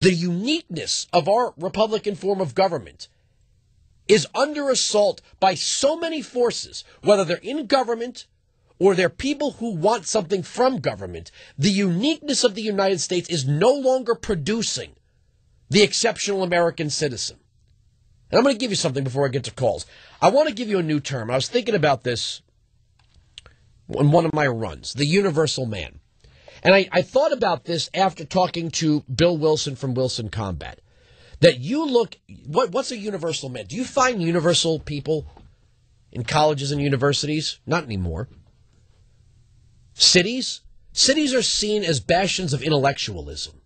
The uniqueness of our Republican form of government is under assault by so many forces, whether they're in government or they're people who want something from government. The uniqueness of the United States is no longer producing the exceptional American citizen. And I'm going to give you something before I get to calls. I want to give you a new term. I was thinking about this in one of my runs, the universal man. And I thought about this after talking to Bill Wilson from Wilson Combat. That you look, what's a universal man? Do you find universal people in colleges and universities? Not anymore. Cities? Cities are seen as bastions of intellectualism.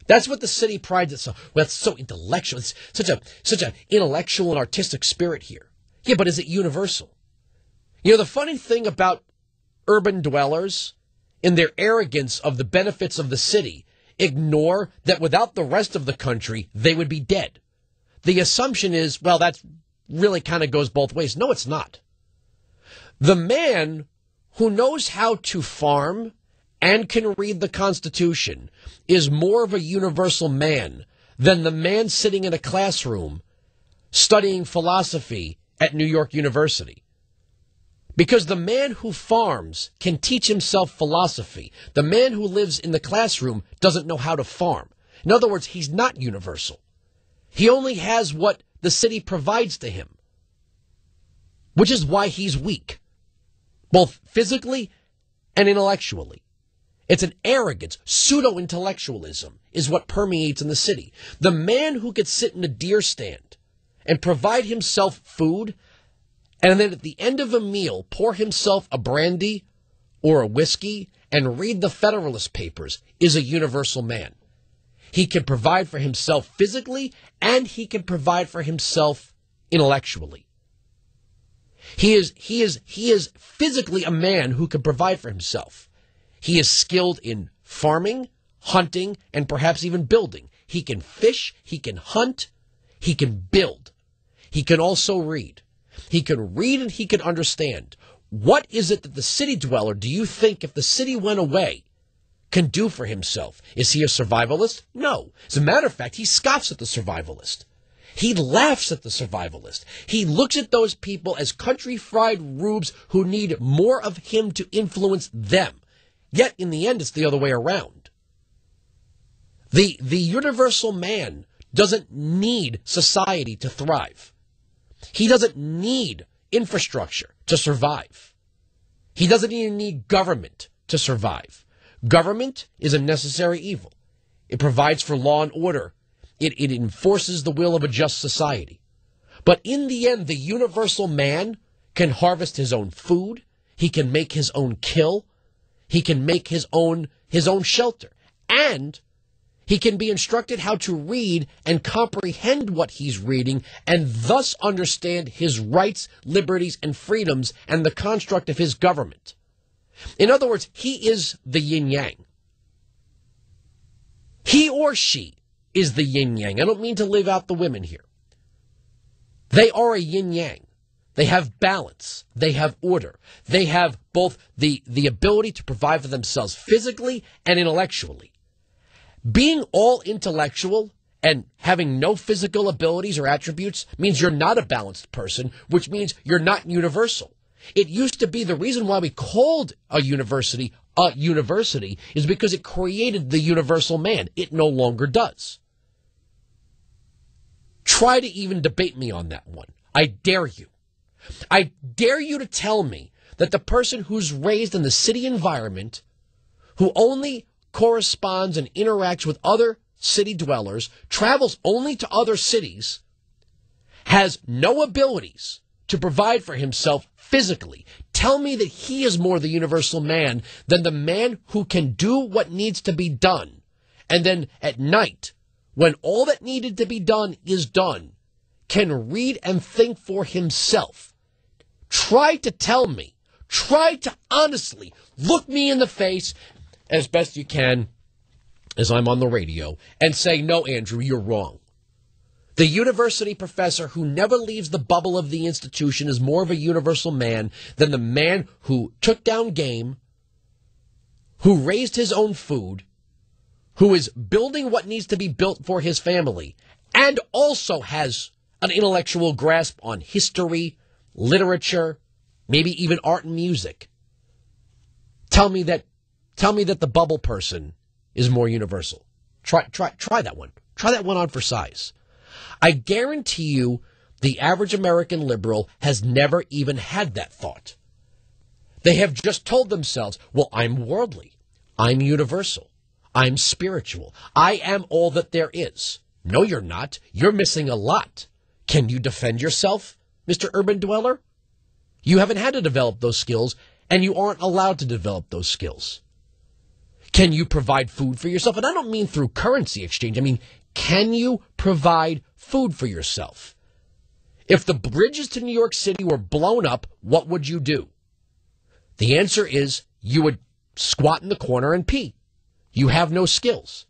That's what the city prides itself. Well, it's so intellectual. It's such an intellectual and artistic spirit here. Yeah, but is it universal? You know, the funny thing about urban dwellers, in their arrogance of the benefits of the city, ignore that without the rest of the country, they would be dead. The assumption is, well, that really kind of goes both ways. No, it's not. The man who knows how to farm and can read the Constitution is more of a universal man than the man sitting in a classroom studying philosophy at New York University. Because the man who farms can teach himself philosophy. The man who lives in the classroom doesn't know how to farm. In other words, he's not universal. He only has what the city provides to him, which is why he's weak, both physically and intellectually. It's an arrogance, pseudo-intellectualism is what permeates in the city. The man who could sit in a deer stand and provide himself food and then at the end of a meal, pour himself a brandy or a whiskey and read the Federalist Papers is a universal man. He can provide for himself physically and he can provide for himself intellectually. He is physically a man who can provide for himself. He is skilled in farming, hunting, and perhaps even building. He can fish, he can hunt, he can build. He can also read. He can read and he can understand. What is it that the city dweller, do you think, if the city went away, can do for himself? Is he a survivalist? No. As a matter of fact, he scoffs at the survivalist. He laughs at the survivalist. He looks at those people as country fried rubes who need more of him to influence them. Yet, in the end, it's the other way around. The universal man doesn't need society to thrive. He doesn't need infrastructure to survive. He doesn't even need government to survive. Government is a necessary evil. It provides for law and order. It enforces the will of a just society. But in the end, the universal man can harvest his own food. He can make his own kill. He can make his own shelter. And he can be instructed how to read and comprehend what he's reading and thus understand his rights, liberties, and freedoms and the construct of his government. In other words, he is the yin-yang. He or she is the yin-yang. I don't mean to leave out the women here. They are a yin-yang. They have balance. They have order. They have both the ability to provide for themselves physically and intellectually. Being all intellectual and having no physical abilities or attributes means you're not a balanced person, which means you're not universal. It used to be the reason why we called a university is because it created the universal man. It no longer does. Try to even debate me on that one. I dare you. I dare you to tell me that the person who's raised in the city environment, who only corresponds and interacts with other city dwellers, travels only to other cities, has no abilities to provide for himself physically. Tell me that he is more the universal man than the man who can do what needs to be done. And then at night, when all that needed to be done is done, can read and think for himself. Try to tell me, try to honestly look me in the face as best you can as I'm on the radio and say, no, Andrew, you're wrong. The university professor who never leaves the bubble of the institution is more of a universal man than the man who took down game, who raised his own food, who is building what needs to be built for his family and also has an intellectual grasp on history, literature, maybe even art and music, tell me that the bubble person is more universal. Try that one. Try that one on for size. I guarantee you the average American liberal has never even had that thought. They have just told themselves, well, I'm worldly. I'm universal. I'm spiritual. I am all that there is. No, you're not. You're missing a lot. Can you defend yourself, Mr. Urban Dweller? You haven't had to develop those skills, and you aren't allowed to develop those skills. Can you provide food for yourself? And I don't mean through currency exchange. I mean, can you provide food for yourself? If the bridges to New York City were blown up, what would you do? The answer is you would squat in the corner and pee. You have no skills.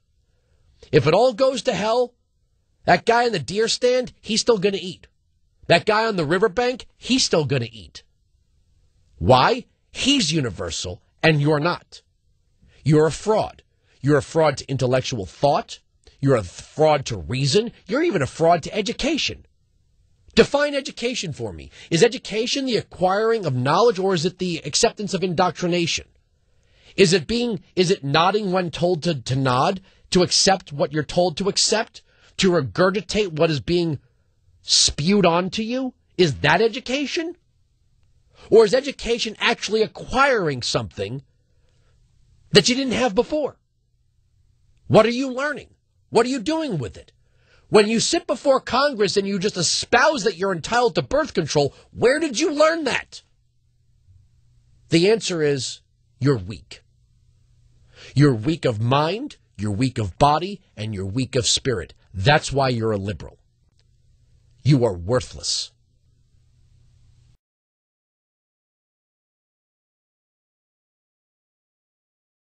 If it all goes to hell, that guy in the deer stand, he's still going to eat. That guy on the riverbank, he's still going to eat. Why? He's universal, and you're not. You're a fraud. You're a fraud to intellectual thought. You're a fraud to reason. You're even a fraud to education. Define education for me. Is education the acquiring of knowledge, or is it the acceptance of indoctrination? Is it nodding when told to nod, to accept what you're told to accept, to regurgitate what is being spewed onto you? Is that education? Or is education actually acquiring something that you didn't have before? What are you learning? What are you doing with it? When you sit before Congress and you just espouse that you're entitled to birth control, where did you learn that? The answer is you're weak. You're weak of mind, you're weak of body, and you're weak of spirit. That's why you're a liberal. You are worthless.